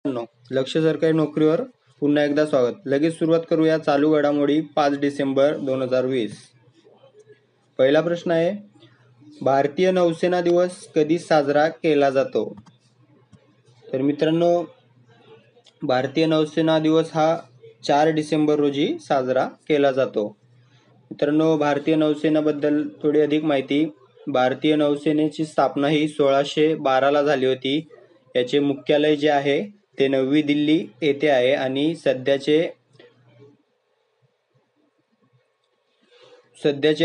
लक्ष सरकारी नोकरीवर पुन्हा एकदा स्वागत. लगेच सुरुवात करूया चालू घडामोडी 5 डिसेंबर 2020. पहिला प्रश्न आहे, भारतीय नौसेना दिवस कधी साजरा केला जातो? तर मित्रांनो, भारतीय नौसेना दिवस हा 4 डिसेंबर रोजी साजरा केला जातो. मित्रांनो, भारतीय नौसेनेबद्दल थोडी अधिक माहिती. भारतीय नौसेनेची स्थापना ही 1612 ला झाली होती. याचे मुख्यालय जे आहे ते नवी दिल्ली येथे आहे आणि सध्याचे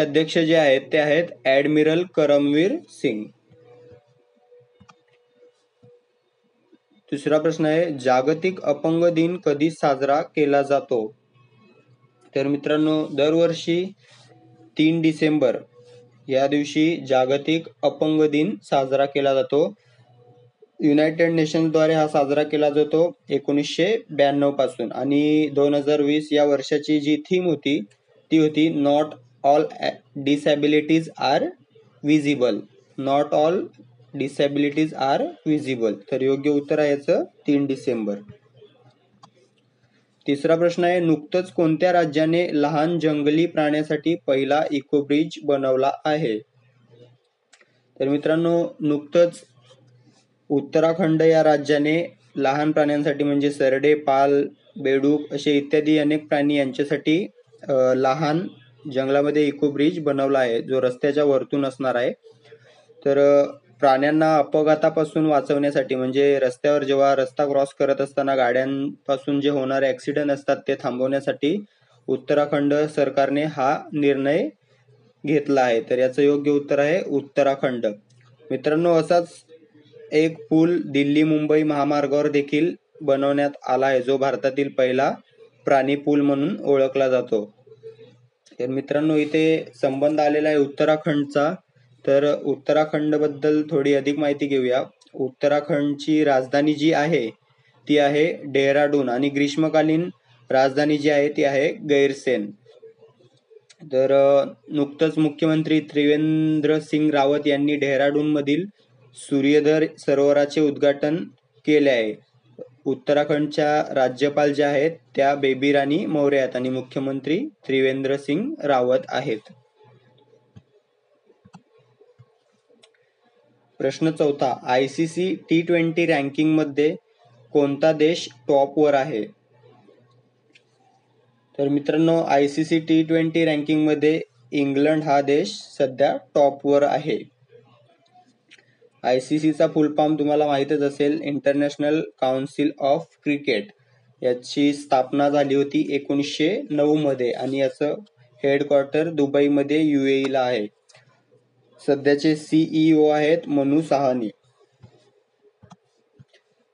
अध्यक्ष जे आहेत ते आहेत ॲडमिरल करमवीर सिंग. दुसरा प्रश्न आहे, जागतिक अपंग दिन कधी साजरा केला जातो? तर मित्रांनो, दरवर्षी 3 डिसेंबर या दिवशी जागतिक अपंग दिन साजरा केला जातो. युनायटेड नेशन्सद्वारे हा साजरा केला जातो 1992 पासून आणि 2020 या वर्षाची जी थीम होती ती होती not all disabilities are visible. Not all disabilities are visible. तर योग्य उत्तर आहे याचं 3 डिसेंबर. तिसरा प्रश्न आहे, नुकतंच कोणत्या राज्याने लहान जंगली प्राण्यासाठी पहिला इको ब्रिज बनवला आहे? तर मित्रांनो, नुकतंच उत्तराखंड या राज्याने लहान प्राण्यांसाठी म्हणजे सरडे, पाल, बेडूक असे इत्यादी अनेक प्राणी यांच्यासाठी लहान जंगलामध्ये इको ब्रिज बनवला आहे, जो रस्त्याच्या वरतून असणार आहे. तर प्राण्यांना अपघातापासून वाचवण्यासाठी म्हणजे रस्त्यावर जेव्हा रस्ता क्रॉस करत असताना गाड्यांपासून जे होणारे ॲक्सिडेंट असतात ते थांबवण्यासाठी उत्तराखंड सरकारने हा निर्णय घेतला आहे. तर याचं योग्य उत्तर आहे उत्तराखंड. मित्रांनो, असाच एक पूल दिल्ली मुंबई महामार्गावर देखील बनवण्यात आला आहे, जो भारतातील पहिला प्राणी पूल म्हणून ओळखला जातो. तर मित्रांनो, इथे संबंध आलेला आहे उत्तराखंडचा. तर उत्तराखंड बद्दल थोडी अधिक माहिती घेऊया. उत्तराखंडची राजधानी जी आहे ती आहे डेहराडून आणि ग्रीष्मकालीन राजधानी जी आहे ती आहे गैरसेन. तर नुकतंच मुख्यमंत्री त्रिवेंद्र सिंग रावत यांनी डेहराडून मधील सूर्यधर सरोवराचे उद्घाटन केले आहे. उत्तराखंडच्या राज्यपाल ज्या आहेत त्या बेबी राणी मौर्य आहेत आणि मुख्यमंत्री त्रिवेंद्र सिंग रावत आहेत. प्रश्न चौथा, ICC T20 रँकिंग मध्ये कोणता देश टॉपवर आहे? तर मित्रांनो, ICC T20 रँकिंग मध्ये इंग्लंड हा देश सध्या टॉपवर आहे. ICC चा फुल फॉर्म तुम्हाला माहीतच असेल, इंटरनॅशनल काउन्सिल ऑफ क्रिकेट. याची स्थापना झाली होती 1909 मध्ये आणि याचं हेडक्वार्टर दुबईमध्ये UAE ला आहे. सध्याचे CEO आहेत मनु साहनी.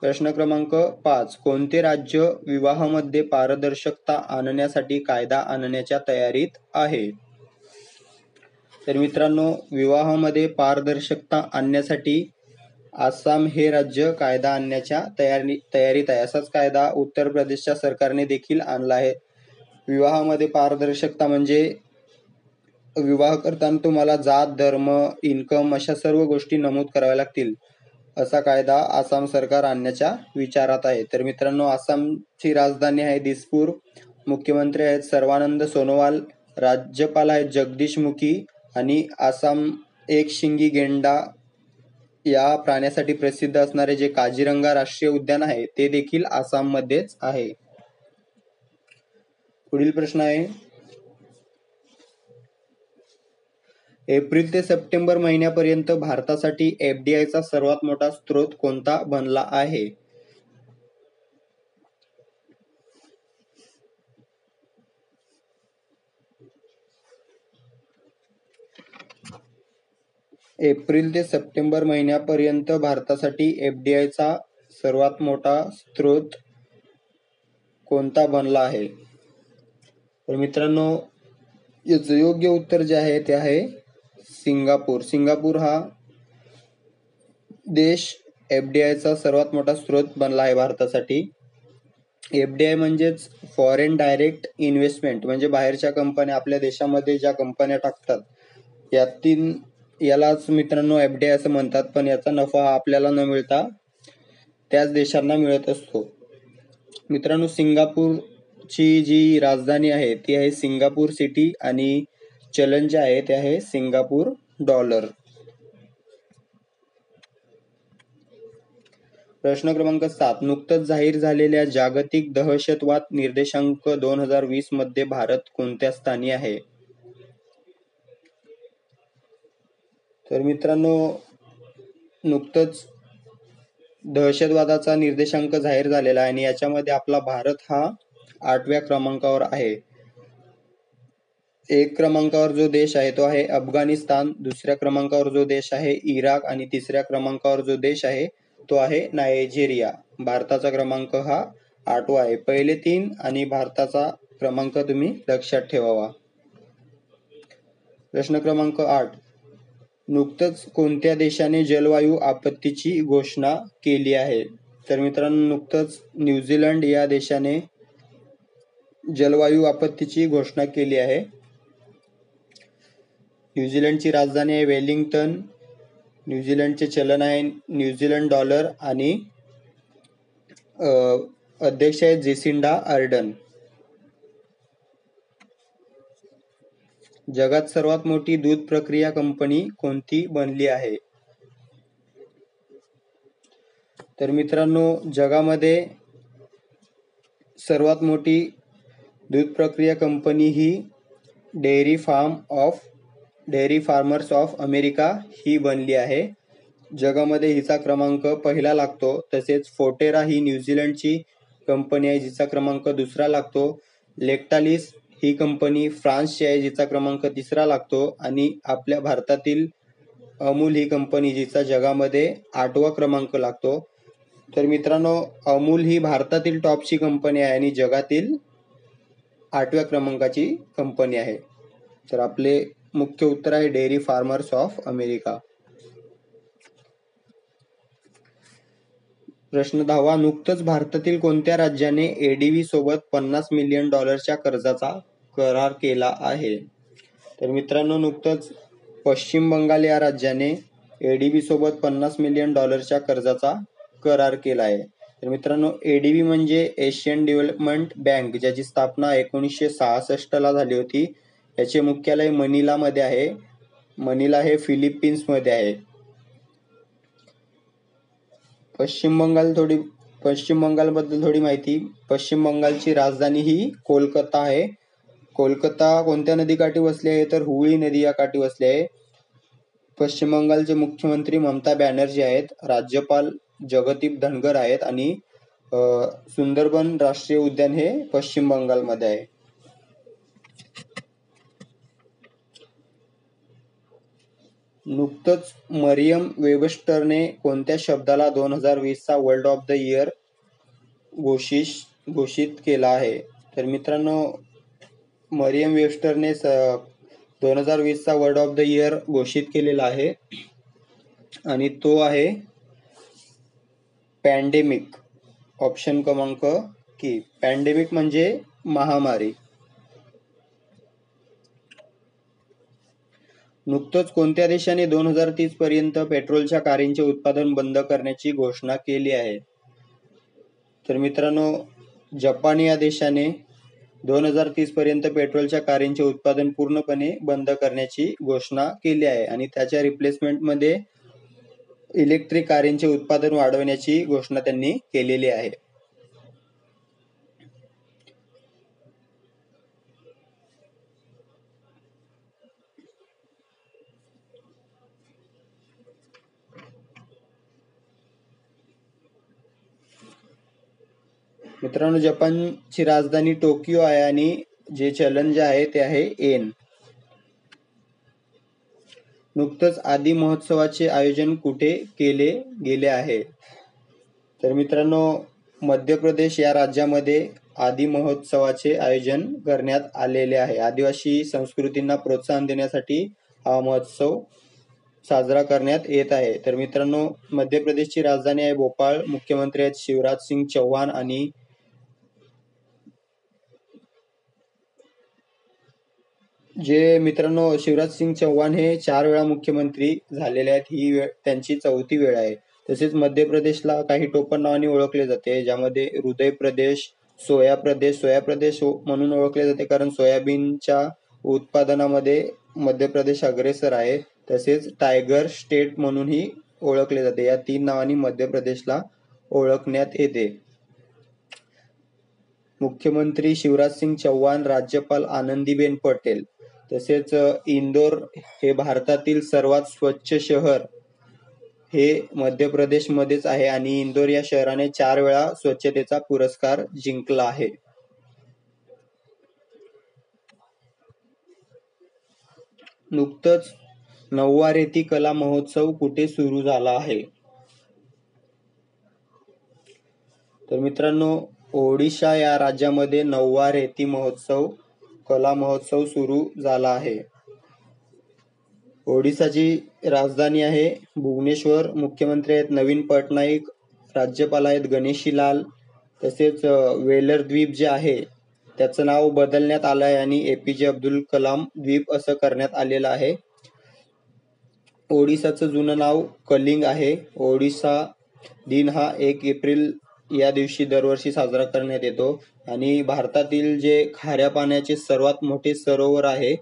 प्रश्न क्रमांक 5, कोणते राज्य विवाहामध्ये पारदर्शकता आणण्यासाठी कायदा आणण्याच्या तयारीत आहे? तर मित्रांनो, विवाहामध्ये पारदर्शकता आणण्यासाठी आसाम हे राज्य कायदा आणण्याच्या तयारीत आहे. असाच कायदा उत्तर प्रदेशच्या सरकारने देखील आणला आहे. विवाहामध्ये पारदर्शकता म्हणजे विवाह करताना तुम्हाला जात, धर्म, इन्कम अशा सर्व गोष्टी नमूद कराव्या लागतील, असा कायदा आसाम सरकार आणण्याच्या विचारात आहे. तर मित्रांनो, आसामची राजधानी आहे दिसपूर. मुख्यमंत्री आहेत सर्वानंद सोनोवाल. राज्यपाल आहेत जगदीश मुखी आणि आसाम एक शिंगी गेंडा या प्राण्यासाठी प्रसिद्ध असणारे जे काझीरंगा राष्ट्रीय उद्यान आहे ते देखील आसाम मध्येच आहे. पुढील प्रश्न आहे, एप्रिल ते सप्टेंबर महिन्यापर्यंत भारतासाठी FDI चा सर्वात मोठा स्रोत कोणता बनला आहे? एप्रिल ते सप्टेंबर महिन्यापर्यंत भारतासाठी FDI चा सर्वात मोठा स्रोत कोणता बनला आहे? तर मित्रांनो, याचं योग्य उत्तर जे आहे ते आहे सिंगापूर. सिंगापूर हा देश FDI चा सर्वात मोठा स्रोत बनला आहे भारतासाठी. FDI म्हणजेच फॉरेन डायरेक्ट इन्व्हेस्टमेंट, म्हणजे बाहेरच्या कंपन्या आपल्या देशामध्ये ज्या कंपन्या टाकतात यालाच मित्रांनो FDI असं म्हणतात. पण याचा नफा आपल्याला न मिळता त्याच देशांना मिळत असतो. मित्रांनो, सिंगापूरची जी राजधानी आहे ती आहे सिंगापूर सिटी आणि चलन जे आहे ते आहे सिंगापूर डॉलर. प्रश्न क्रमांक 7. नुकतंच जाहीर झालेल्या जागतिक दहशतवाद निर्देशांक 2020 मध्ये भारत कोणत्या स्थानी आहे? तर मित्रांनो, नुकतंच दहशतवादाचा निर्देशांक जाहीर झालेला आहे आणि याच्यामध्ये आपला भारत हा 8व्या क्रमांकावर आहे. 1 क्रमांकावर जो देश आहे तो आहे अफगाणिस्तान, दुसऱ्या क्रमांकावर जो देश आहे इराक आणि तिसऱ्या क्रमांकावर जो देश आहे तो आहे नायजेरिया. भारताचा क्रमांक हा 8वा आहे. पहिले 3 आणि भारताचा क्रमांक तुम्ही लक्षात ठेवावा. प्रश्न क्रमांक 8. नुकतंच कोणत्या देशाने जलवायू आपत्तीची घोषणा केली आहे? तर मित्रांनो, नुकतंच न्यूझीलंड या देशाने जलवायू आपत्तीची घोषणा केली आहे. न्यूझीलंडची राजधानी आहे वेलिंग्टन. न्यूझीलंडचे चलन आहे न्यूझीलंड डॉलर आणि अध्यक्ष आहे जेसिंडा आर्डन. जगात सर्वात मोठी दूध प्रक्रिया कंपनी कोणती बनली आहे? तर मित्रांनो, जगामध्ये सर्वात मोठी दूध प्रक्रिया कंपनी ही डेअरी फार्मर्स ऑफ अमेरिका ही बनली आहे. जगामध्ये हिचा क्रमांक पहिला लागतो. तसेच फोटेरा ही न्यूझीलंडची कंपनी आहे जिचा क्रमांक दुसरा लागतो. लेक्टालिस ही कंपनी फ्रान्सची आहे जिचा क्रमांक तिसरा लागतो आणि आपल्या भारतातील अमूल ही कंपनी जिचा जगामध्ये 8वा क्रमांक लागतो. तर मित्रांनो, अमूल ही भारतातील टॉपची कंपनी आहे आणि जगातील 8व्या क्रमांकाची कंपनी आहे. तर आपले मुख्य उत्तर आहे डेअरी फार्मर्स ऑफ अमेरिका. प्रश्न 10. नुकतंच भारतातील कोणत्या राज्याने एडीबी सोबत $50 मिलियन कर्जाचा करार केला आहे? तर मित्रांनो, नुकतंच पश्चिम बंगाल या राज्याने एडीबी सोबत $50 मिलियन कर्जाचा करार केला आहे. तर मित्रांनो, एडीबी म्हणजे एशियन डेव्हलपमेंट बँक, ज्याची स्थापना 1966 ला झाली होती. याचे मुख्यालय मनिला मध्ये आहे. मनिला हे फिलिपिन्स मध्ये आहे. पश्चिम बंगालबद्दल थोडी माहिती. पश्चिम बंगालची राजधानी ही कोलकाता आहे. कोलकाता कोणत्या नदीकाठी वसले आहे? तर हुगळी नदी या काठी वसले आहे. पश्चिम बंगालचे मुख्यमंत्री ममता बॅनर्जी आहेत. राज्यपाल जगदीप धनगर आहेत आणि सुंदरबन राष्ट्रीय उद्यान हे पश्चिम बंगालमध्ये आहे. नुकतंच मरियम वेबस्टरने कोणत्या शब्दाला 2020 चा वर्ड ऑफ द इयर घोषित केला आहे? तर मित्रांनो, मरियम वेबस्टरने 2020 चा वर्ड ऑफ द इयर घोषित केलेला आहे आणि तो आहे पॅन्डेमिक. ऑप्शन क्रमांक की पॅन्डेमिक म्हणजे महामारी. नुकतंच कोणत्या देशाने 2030 पर्यंत पेट्रोलच्या कारंचे उत्पादन बंद करण्याची घोषणा केली आहे? तर मित्रांनो, जपान या देशाने 2030 पर्यंत पेट्रोलच्या कारंचे उत्पादन पूर्णपणे बंद करण्याची घोषणा केली आहे आणि त्याच्या रिप्लेसमेंट मध्ये इलेक्ट्रिक कारंचे उत्पादन वाढवण्याची घोषणा त्यांनी केलेली आहे. मित्रांनो, जपानची राजधानी टोकियो आहे आणि जे चलन जे आहे ते आहे येन. नुकतंच आदी महोत्सवाचे आयोजन कुठे केले गेले आहे? तर मित्रांनो, मध्य प्रदेश या राज्यामध्ये आदी महोत्सवाचे आयोजन करण्यात आलेले आहे. आदिवासी संस्कृतींना प्रोत्साहन देण्यासाठी हा महोत्सव साजरा करण्यात येत आहे. तर मित्रांनो, मध्य प्रदेशची राजधानी आहे भोपाळ. मुख्यमंत्री आहेत शिवराज सिंग चौहान आणि मित्रांनो, शिवराज सिंग चौहान हे 4 वेळा मुख्यमंत्री झालेले आहेत. ही त्यांची 4थी वेळ आहे. तसेच मध्य प्रदेशला काही टोपण नावाने ओळखले जाते, ज्यामध्ये हृदय प्रदेश, सोया प्रदेश म्हणून ओळखले जाते कारण सोयाबीनच्या उत्पादनामध्ये मध्य प्रदेश अग्रेसर आहे. तसेच टायगर स्टेट म्हणूनही ओळखले जाते. या 3 नावांनी मध्य प्रदेशला ओळखण्यात येते. मुख्यमंत्री शिवराज सिंग चौहान, राज्यपाल आनंदीबेन पटेल. तसेच इंदोर हे भारतातील सर्वात स्वच्छ शहर हे मध्य प्रदेशमध्येच आहे आणि इंदोर या शहराने 4 वेळा स्वच्छतेचा पुरस्कार जिंकला आहे. नुकतंच 9वा रेती कला महोत्सव कुठे सुरू झाला आहे? तर मित्रांनो, ओडिशा या राज्यामध्ये 9वा रेती कला महोत्सव सुरू झाला आहे. ओडिशाची राजधानी आहे भुवनेश्वर. मुख्यमंत्री आहेत नवीन पटनाईक, राज्यपाल आहेत गणेशी लाल. तसेच वेलर द्वीप जे आहे त्याचं नाव बदलण्यात आलं आहे आणि APJ अब्दुल कलाम द्वीप असं करण्यात आलेलं आहे. ओडिशाचं जुनं नाव कलिंग आहे. ओडिशा दिन हा 1 एप्रिल या दिवशी दरवर्षी साजरा करण्यात येतो आणि भारतातील जे खाऱ्या पाण्याचे सर्वात मोठे सरोवर आहे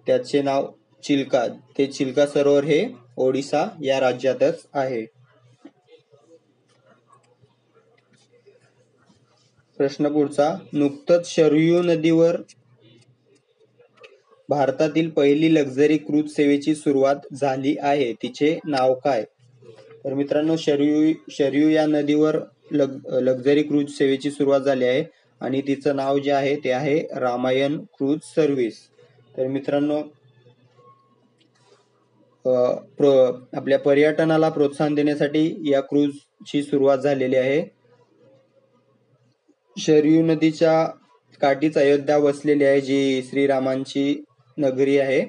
त्याचे नाव चिल्का. ते चिल्का सरोवर हे ओडिशा या राज्यातच आहे. प्रश्न पुढचा, नुकतंच शरयू नदीवर भारतातील पहिली लक्झरी क्रूज सेवेची सुरुवात झाली आहे. तिचे नाव काय? तर मित्रांनो, शरयू या नदीवर लक्झरी क्रूज सेवेची सुरुवात झाली आहे आणि तिचं नाव जे आहे ते आहे रामायण क्रूज सर्व्हिस. तर मित्रांनो, आपल्या पर्यटनाला प्रोत्साहन देण्यासाठी या क्रूजची सुरुवात झालेली आहे. शरयू नदीच्या काठीच अयोध्या वसलेली आहे, जी श्रीरामांची नगरी आहे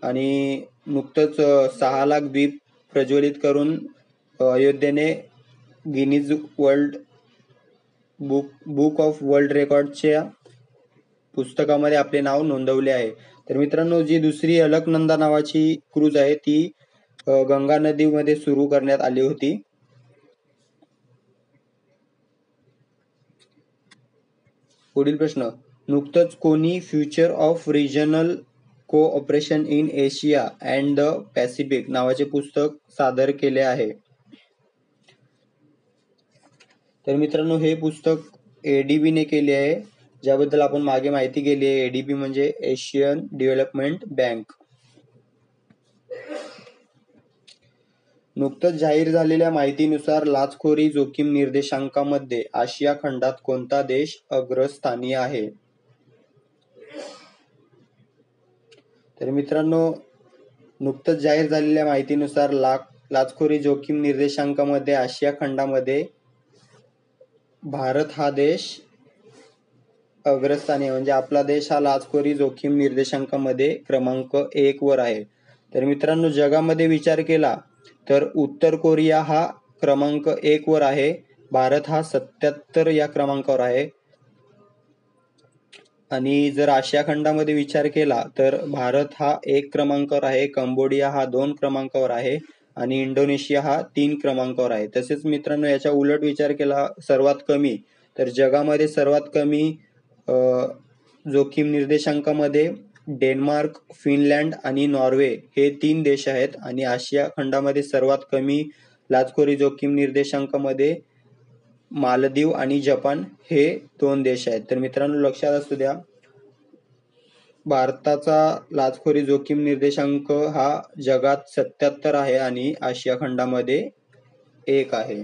आणि नुकतंच 6 लाख द्वीप प्रज्वलित करून अयोध्येने गिनीज बुक ऑफ वर्ल्ड रेकॉर्डच्या पुस्तकामध्ये आपले नाव नोंदवले आहे. तर मित्रांनो, जी दुसरी अलकनंदा नावाची क्रूज आहे ती गंगा नदीमध्ये सुरू करण्यात आली होती. पुढील प्रश्न, नुकतंच कोणी future of regional cooperation in Asia and the Pacific नावाचे पुस्तक सादर केले आहे? तर मित्रांनो, हे पुस्तक ADB ने केले आहे, ज्याबद्दल आपण मागे माहिती केली आहे. ADB म्हणजे एशियन डेव्हलपमेंट बँक. नुकतंच जाहीर झालेल्या माहितीनुसार लाचखोरी जोखीम निर्देशांकामध्ये आशिया खंडात कोणता देश अग्रस्थानी आहे? तर मित्रांनो, नुकतंच जाहीर झालेल्या माहितीनुसार लाचखोरी जोखीम निर्देशांकामध्ये आशिया खंडामध्ये भारत हा देश अग्रस्थानी, म्हणजे आपला देश हा लाचखोरी जोखीम निर्देशांकामध्ये क्रमांक 1 वर आहे. तर मित्रांनो, जगामध्ये विचार केला तर उत्तर कोरिया हा क्रमांक 1 वर आहे. भारत हा 77 या क्रमांकावर आहे आणि जर आशिया खंडामध्ये विचार केला तर भारत हा 1 क्रमांकावर आहे, कंबोडिया हा 2 क्रमांकावर आहे आणि इंडोनेशिया हा 3 क्रमांकावर आहे. तसेच मित्रांनो, याच्या उलट विचार केला सर्वात कमी, तर जगामध्ये सर्वात कमी जोखीम निर्देशांकामध्ये डेन्मार्क, फिनलँड आणि नॉर्वे हे 3 देश आहेत आणि आशिया खंडामध्ये सर्वात कमी लाचखोरी जोखीम निर्देशांकामध्ये मालदीव आणि जपान हे 2 देश आहेत. तर मित्रांनो, लक्षात असू द्या, भारताचा लाचखोरी जोखीम निर्देशांक हा जगात 77 आहे आणि आशिया खंडामध्ये 1 आहे.